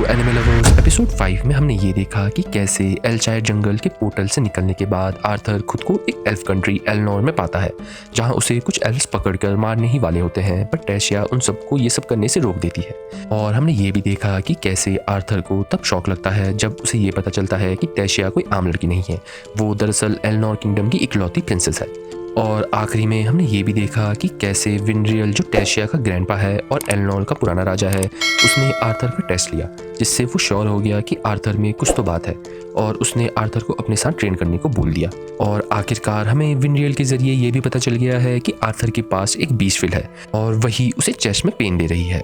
Anime lovers episode 5 में हमने ये देखा कि कैसे एल्चायर जंगल के पोर्टल से निकलने के बाद आर्थर खुद को एक एल्फ कंट्री एलनोर में पाता है, जहां उसे कुछ एल्फ्स पकड़कर मारने ही वाले होते हैं, पर टेशिया उन सबको ये सब करने से रोक देती है। और हमने ये भी देखा कि कैसे आर्थर को तब शॉक लगता है जब उसे ये पता चलता है कि टेशिया कोई आम लड़की नहीं है, वो दरअसल एलनोर किंगडम की इकलौती प्रिंसेस है। और आखिरी में हमने ये भी देखा कि कैसे विनरियल, जो टेशिया का ग्रैंडपा है और एलनोर का पुराना राजा है, उसने आर्थर का टेस्ट लिया, जिससे वो श्योर हो गया कि आर्थर में कुछ तो बात है, और उसने आर्थर को अपने साथ ट्रेन करने को बोल दिया। और आखिरकार हमें विनरियल के जरिए ये भी पता चल गया है कि आर्थर के पास एक बीस्टविल है और वही उसे चेस्ट में पेन दे रही है,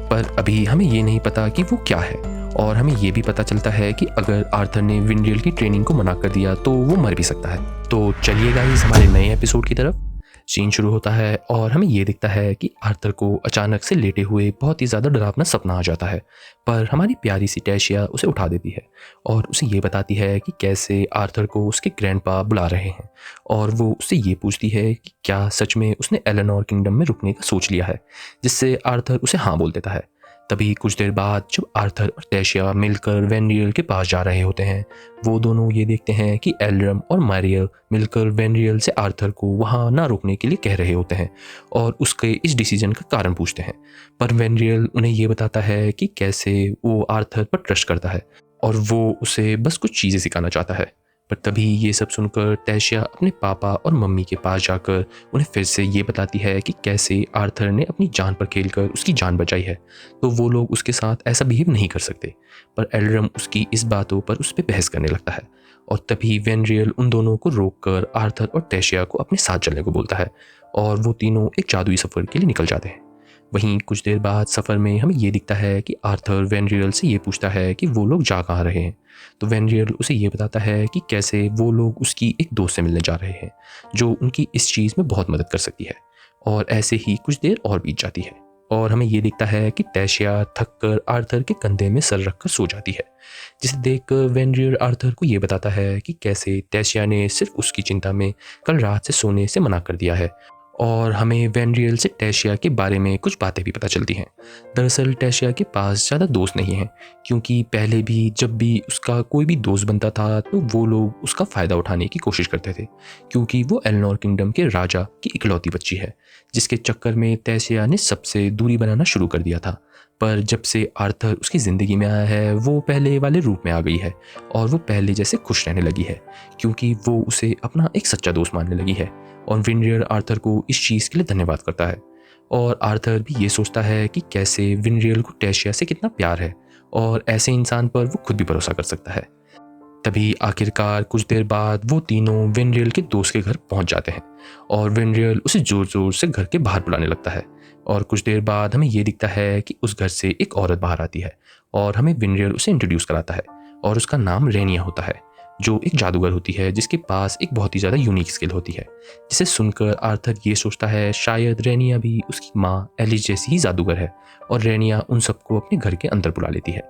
पर अभी हमें ये नहीं पता कि वो क्या है। और हमें ये भी पता चलता है कि अगर आर्थर ने विनरियल की ट्रेनिंग को मना कर दिया तो वो मर भी सकता है। तो चलिए गाइस, हमारे नए एपिसोड की तरफ। सीन शुरू होता है और हमें ये दिखता है कि आर्थर को अचानक से लेटे हुए बहुत ही ज़्यादा डरावना सपना आ जाता है, पर हमारी प्यारी सी टेशिया उसे उठा देती है और उसे ये बताती है कि कैसे आर्थर को उसके ग्रैंडपा बुला रहे हैं, और वो उससे ये पूछती है कि क्या सच में उसने एलेनोर किंगडम में रुकने का सोच लिया है, जिससे आर्थर उसे हाँ बोल देता है। तभी कुछ देर बाद जब आर्थर और टेशिया मिलकर वेनरियल के पास जा रहे होते हैं, वो दोनों ये देखते हैं कि एल्रम और मैरियल मिलकर वेनरियल से आर्थर को वहाँ ना रुकने के लिए कह रहे होते हैं और उसके इस डिसीजन का कारण पूछते हैं। पर वेनरियल उन्हें ये बताता है कि कैसे वो आर्थर पर ट्रस्ट करता है और वो उसे बस कुछ चीज़ें सिखाना चाहता है। पर तभी ये सब सुनकर टेशिया अपने पापा और मम्मी के पास जाकर उन्हें फिर से ये बताती है कि कैसे आर्थर ने अपनी जान पर खेलकर उसकी जान बचाई है, तो वो लोग उसके साथ ऐसा बिहेव नहीं कर सकते। पर एल्रम उसकी इस बातों पर उस पर बहस करने लगता है और तभी वेनरियल उन दोनों को रोककर आर्थर और टेशिया को अपने साथ चलने को बोलता है और वो तीनों एक जादुई सफ़र के लिए निकल जाते हैं। वहीं कुछ देर बाद सफ़र में हमें ये दिखता है कि आर्थर वेनरियल से ये पूछता है कि वो लोग जा कहाँ रहे हैं, तो वेनरियल उसे ये बताता है कि कैसे वो लोग उसकी एक दोस्त से मिलने जा रहे हैं जो उनकी इस चीज़ में बहुत मदद कर सकती है। और ऐसे ही कुछ देर और बीत जाती है और हमें ये दिखता है कि टेशिया थक कर आर्थर के कंधे में सर रखकर सो जाती है, जिसे देखकर वेनरियल आर्थर को ये बताता है कि कैसे टेशिया ने सिर्फ उसकी चिंता में कल रात से सोने से मना कर दिया है। और हमें वेनरियल से टेशिया के बारे में कुछ बातें भी पता चलती हैं। दरअसल टेशिया के पास ज़्यादा दोस्त नहीं हैं, क्योंकि पहले भी जब भी उसका कोई भी दोस्त बनता था तो वो लोग उसका फ़ायदा उठाने की कोशिश करते थे, क्योंकि वो एलनोर किंगडम के राजा की इकलौती बच्ची है, जिसके चक्कर में टेशिया ने सबसे दूरी बनाना शुरू कर दिया था। पर जब से आर्थर उसकी ज़िंदगी में आया है, वो पहले वाले रूप में आ गई है और वो पहले जैसे खुश रहने लगी है, क्योंकि वो उसे अपना एक सच्चा दोस्त मानने लगी है। और विनरियल आर्थर को इस चीज़ के लिए धन्यवाद करता है और आर्थर भी ये सोचता है कि कैसे विनरियल को टेशिया से कितना प्यार है और ऐसे इंसान पर वो खुद भी भरोसा कर सकता है। तभी आखिरकार कुछ देर बाद वो तीनों विनरियल के दोस्त के घर पहुंच जाते हैं और विनरियल उसे ज़ोर ज़ोर से घर के बाहर बुलाने लगता है। और कुछ देर बाद हमें ये दिखता है कि उस घर से एक औरत बाहर आती है और हमें विनरियल उसे इंट्रोड्यूस कराता है और उसका नाम रेनिया होता है, जो एक जादूगर होती है जिसके पास एक बहुत ही ज़्यादा यूनिक स्किल होती है, जिसे सुनकर आर्थर ये सोचता है शायद रेनिया भी उसकी माँ एलिस जैसी ही जादूगर है, और रेनिया उन सबको अपने घर के अंदर बुला लेती है।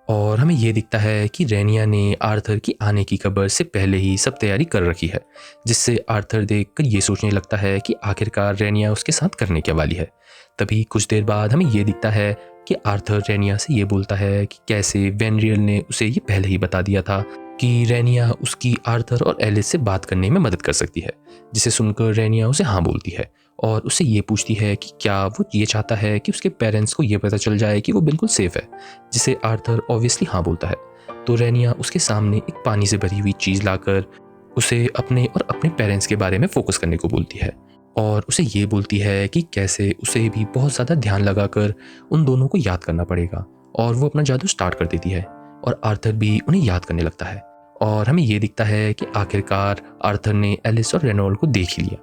और हमें ये दिखता है कि रेनिया ने आर्थर की आने की खबर से पहले ही सब तैयारी कर रखी है, जिससे आर्थर देखकर ये सोचने लगता है कि आखिरकार रेनिया उसके साथ करने क्या वाली है। तभी कुछ देर बाद हमें ये दिखता है कि आर्थर रेनिया से ये बोलता है कि कैसे वेनरियल ने उसे ये पहले ही बता दिया था कि रेनिया उसकी आर्थर और एलिस से बात करने में मदद कर सकती है, जिसे सुनकर रेनिया उसे हाँ बोलती है और उससे ये पूछती है कि क्या वो ये चाहता है कि उसके पेरेंट्स को ये पता चल जाए कि वो बिल्कुल सेफ है, जिसे आर्थर ऑब्वियसली हाँ बोलता है। तो रेनिया उसके सामने एक पानी से भरी हुई चीज़ लाकर उसे अपने और अपने पेरेंट्स के बारे में फोकस करने को बोलती है और उसे ये बोलती है कि कैसे उसे भी बहुत ज़्यादा ध्यान लगाकर उन दोनों को याद करना पड़ेगा, और वो अपना जादू स्टार्ट कर देती है और आर्थर भी उन्हें याद करने लगता है। और हमें ये दिखता है कि आखिरकार आर्थर ने एलिस और रेनॉल्ड को देख ही लिया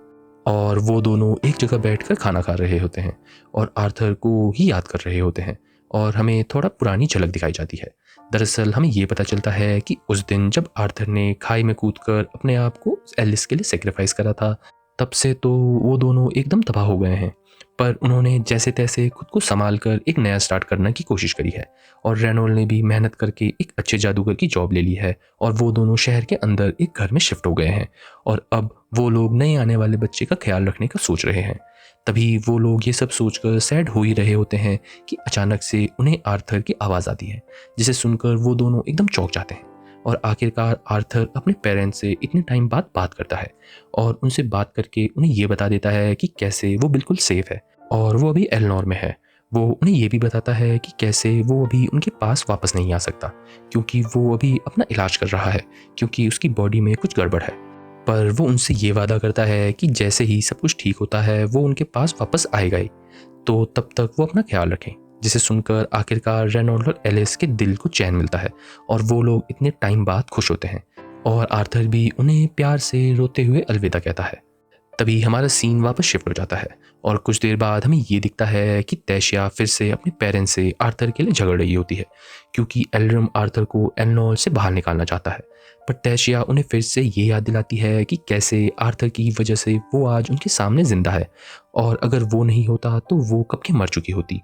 और वो दोनों एक जगह बैठकर खाना खा रहे होते हैं और आर्थर को ही याद कर रहे होते हैं, और हमें थोड़ा पुरानी झलक दिखाई जाती है। दरअसल हमें ये पता चलता है कि उस दिन जब आर्थर ने खाई में कूदकर अपने आप को एलिस के लिए सेक्रीफाइस करा था, तब से तो वो दोनों एकदम तबाह हो गए हैं, पर उन्होंने जैसे तैसे खुद को संभाल कर एक नया स्टार्ट करने की कोशिश करी है और रेनॉल्ड ने भी मेहनत करके एक अच्छे जादूगर की जॉब ले ली है और वो दोनों शहर के अंदर एक घर में शिफ्ट हो गए हैं और अब वो लोग नए आने वाले बच्चे का ख्याल रखने का सोच रहे हैं। तभी वो लोग ये सब सोचकर सैड हो ही रहे होते हैं कि अचानक से उन्हें आर्थर की आवाज़ आती है, जिसे सुनकर वो दोनों एकदम चौंक जाते हैं। और आखिरकार आर्थर अपने पेरेंट्स से इतने टाइम बाद बात करता है और उनसे बात करके उन्हें ये बता देता है कि कैसे वो बिल्कुल सेफ़ है और वो अभी एलनोर में है। वो उन्हें ये भी बताता है कि कैसे वो अभी उनके पास वापस नहीं आ सकता, क्योंकि वो अभी अपना इलाज कर रहा है, क्योंकि उसकी बॉडी में कुछ गड़बड़ है। पर वो उनसे ये वादा करता है कि जैसे ही सब कुछ ठीक होता है वो उनके पास वापस आएगा ही, तो तब तक वो अपना ख्याल रखें। जिसे सुनकर आखिरकार रेनॉल्ड और एलिस के दिल को चैन मिलता है और वो लोग इतने टाइम बाद खुश होते हैं और आर्थर भी उन्हें प्यार से रोते हुए अलविदा कहता है। तभी हमारा सीन वापस शिफ्ट हो जाता है और कुछ देर बाद हमें ये दिखता है कि तैशिया फिर से अपने पेरेंट्स से आर्थर के लिए झगड़ रही होती है, क्योंकि एल्रम आर्थर को एलनोर से बाहर निकालना चाहता है। पर तैशिया उन्हें फिर से ये याद दिलाती है कि कैसे आर्थर की वजह से वो आज उनके सामने जिंदा है और अगर वो नहीं होता तो वो कब की मर चुकी होती।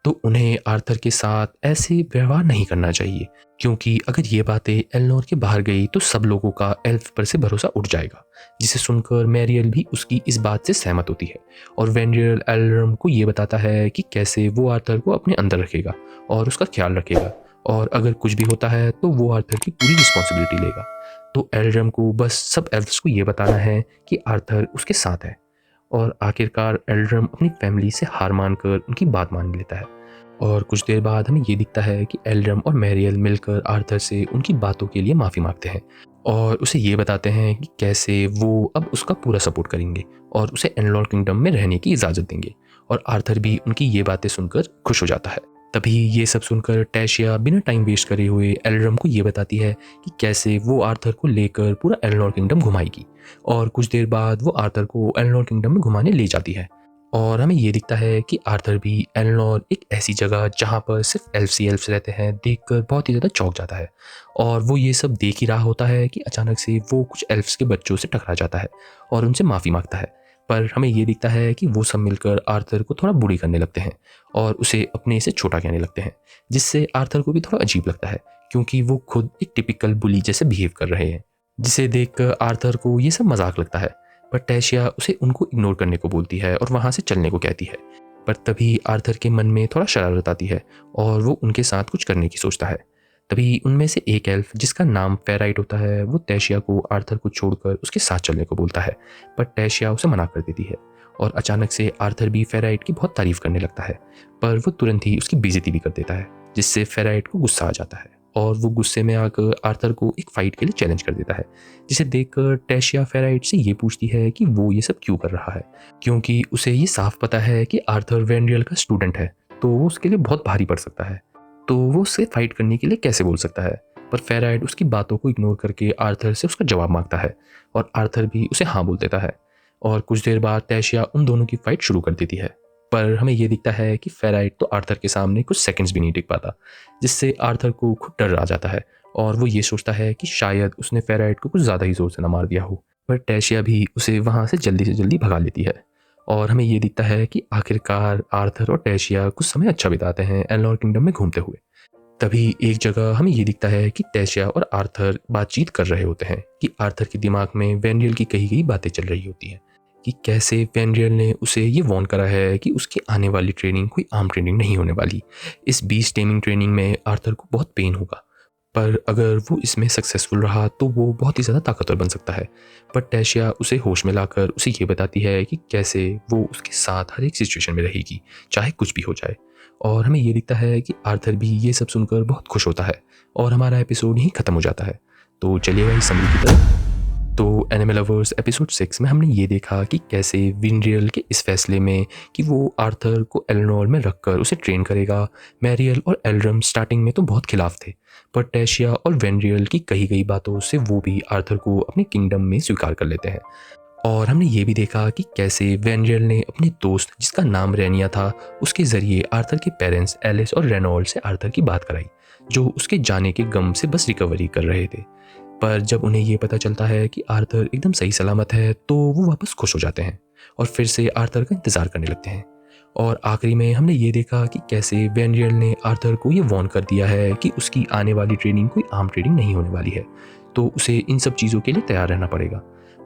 तो उन्हें आर्थर के साथ ऐसे व्यवहार नहीं करना चाहिए, क्योंकि अगर ये बातें एलनोर के बाहर गई तो सब लोगों का एल्फ पर से भरोसा उठ जाएगा। जिसे सुनकर मैरियल भी उसकी इस बात से सहमत होती है और वेंड्रियल एल्रम को ये बताता है कि कैसे वो आर्थर को अपने अंदर रखेगा और उसका ख्याल रखेगा, और अगर कुछ भी होता है तो वो आर्थर की पूरी रिस्पॉन्सिबिलिटी लेगा। तो एल्रम को बस सब एल्फ्स को ये बताना है कि आर्थर उसके साथ है। और आखिरकार एल्ड्रम अपनी फैमिली से हार मानकर उनकी बात मान लेता है। और कुछ देर बाद हमें ये दिखता है कि एल्ड्रम और मैरियल मिलकर आर्थर से उनकी बातों के लिए माफ़ी मांगते हैं और उसे ये बताते हैं कि कैसे वो अब उसका पूरा सपोर्ट करेंगे और उसे एनलॉर किंगडम में रहने की इजाज़त देंगे। और आर्थर भी उनकी ये बातें सुनकर खुश हो जाता है। तभी ये सब सुनकर टैशिया बिना टाइम वेस्ट करे हुए एल्ड्रम को ये बताती है कि कैसे वो आर्थर को लेकर पूरा एल्नोर किंगडम घुमाएगी। और कुछ देर बाद वो आर्थर को एल्नोर किंगडम में घुमाने ले जाती है और हमें ये दिखता है कि आर्थर भी एल्नोर एक ऐसी जगह जहाँ पर सिर्फ एल्फ्स ही एल्फ्स रहते हैं देखकर बहुत ही ज़्यादा चौंक जाता है। और वो ये सब देख ही रहा होता है कि अचानक से वो कुछ एल्फ्स के बच्चों से टकरा जाता है और उनसे माफ़ी मांगता है। पर हमें ये दिखता है कि वो सब मिलकर आर्थर को थोड़ा बुरी करने लगते हैं और उसे अपने से छोटा कहने लगते हैं, जिससे आर्थर को भी थोड़ा अजीब लगता है, क्योंकि वो खुद एक टिपिकल बुली जैसे बिहेव कर रहे हैं। जिसे देखकर आर्थर को ये सब मजाक लगता है, पर टैशिया उसे उनको इग्नोर करने को बोलती है और वहाँ से चलने को कहती है। पर तभी आर्थर के मन में थोड़ा शरारत आती है और वो उनके साथ कुछ करने की सोचता है। तभी उनमें से एक एल्फ जिसका नाम फेराइट होता है वो टैशिया को आर्थर को छोड़कर उसके साथ चलने को बोलता है, पर टैशिया उसे मना कर देती है। और अचानक से आर्थर भी फेराइट की बहुत तारीफ करने लगता है, पर वो तुरंत ही उसकी बेइज्जती भी कर देता है, जिससे फेराइट को गुस्सा आ जाता है और वो गुस्से में आकर आर्थर को एक फाइट के लिए चैलेंज कर देता है। जिसे देखकर टैशिया फेराइट से ये पूछती है कि वो ये सब क्यों कर रहा है, क्योंकि उसे ये साफ पता है कि आर्थर वेंड्रियल का स्टूडेंट है, तो वो उसके लिए बहुत भारी पड़ सकता है, तो वो उससे फाइट करने के लिए कैसे बोल सकता है। पर फेराइट उसकी बातों को इग्नोर करके आर्थर से उसका जवाब मांगता है और आर्थर भी उसे हाँ बोल देता है। और कुछ देर बाद टैशिया उन दोनों की फाइट शुरू कर देती है, पर हमें ये दिखता है कि फेराइट तो आर्थर के सामने कुछ सेकंड्स भी नहीं टिक पाता, जिससे आर्थर को खुद डर आ जाता है और वो ये सोचता है कि शायद उसने फेराइट को कुछ ज़्यादा ही जोर से ना मार दिया हो। पर टैशिया भी उसे वहाँ से जल्दी भगा लेती है और हमें ये दिखता है कि आखिरकार आर्थर और टैशिया कुछ समय अच्छा बिताते हैं एल्नोर किंगडम में घूमते हुए। तभी एक जगह हमें ये दिखता है कि टैशिया और आर्थर बातचीत कर रहे होते हैं कि आर्थर के दिमाग में वेंड्रियल की कही गई बातें चल रही होती हैं कि कैसे वेंड्रियल ने उसे ये वार्न करा है कि उसकी आने वाली ट्रेनिंग कोई आम ट्रेनिंग नहीं होने वाली। इस बीस्ट टेमिंग ट्रेनिंग में आर्थर को बहुत पेन होगा, पर अगर वो इसमें सक्सेसफुल रहा तो वो बहुत ही ज़्यादा ताकतवर बन सकता है। पर टैशिया उसे होश में लाकर उसे ये बताती है कि कैसे वो उसके साथ हर एक सिचुएशन में रहेगी, चाहे कुछ भी हो जाए। और हमें ये दिखता है कि आर्थर भी ये सब सुनकर बहुत खुश होता है और हमारा एपिसोड यहीं ख़त्म हो जाता है। तो चलिएगा इस समरी की तरफ। तो एनिमल लवर्स एपिसोड 6 में हमने ये देखा कि कैसे विंड्रियल के इस फैसले में कि वो आर्थर को एल्नोर में रखकर उसे ट्रेन करेगा, मैरियल और एल्ड्रम स्टार्टिंग में तो बहुत खिलाफ थे, पर टैशिया और वेंड्रियल की कही गई बातों से वो भी आर्थर को अपने किंगडम में स्वीकार कर लेते हैं। और हमने ये भी देखा कि कैसे वेंड्रियल ने अपने दोस्त जिसका नाम रेनिया था उसके ज़रिए आर्थर के पेरेंट्स एलिस और रेनॉल्ड से आर्थर की बात कराई, जो उसके जाने के गम से बस रिकवरी कर रहे थे। पर जब उन्हें ये पता चलता है कि आर्थर एकदम सही सलामत है तो वो वापस खुश हो जाते हैं और फिर से आर्थर का इंतज़ार करने लगते हैं। और आखिरी में हमने ये देखा कि कैसे वेंड्रियल ने आर्थर को ये वार्न कर दिया है कि उसकी आने वाली ट्रेनिंग कोई आम ट्रेनिंग नहीं होने वाली है, तो उसे इन सब चीज़ों के लिए तैयार रहना पड़ेगा।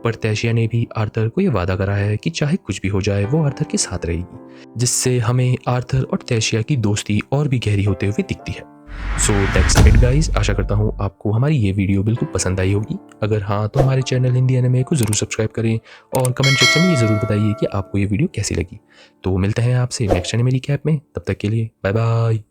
पर तैशिया ने भी आर्थर को ये वादा करा है कि चाहे कुछ भी हो जाए वो आर्थर के साथ रहेगी, जिससे हमें आर्थर और तैशिया की दोस्ती और भी गहरी होते हुए दिखती है। So that's it guys. आशा करता हूँ आपको हमारी ये वीडियो बिल्कुल पसंद आई होगी। अगर हाँ तो हमारे चैनल हिंदी एनिमे को ज़रूर सब्सक्राइब करें और कमेंट सेक्शन में ये ज़रूर बताइए कि आपको ये वीडियो कैसी लगी। तो मिलते हैं आपसे नेक्स्ट एनिमे रिकैप में, तब तक के लिए बाय बाय।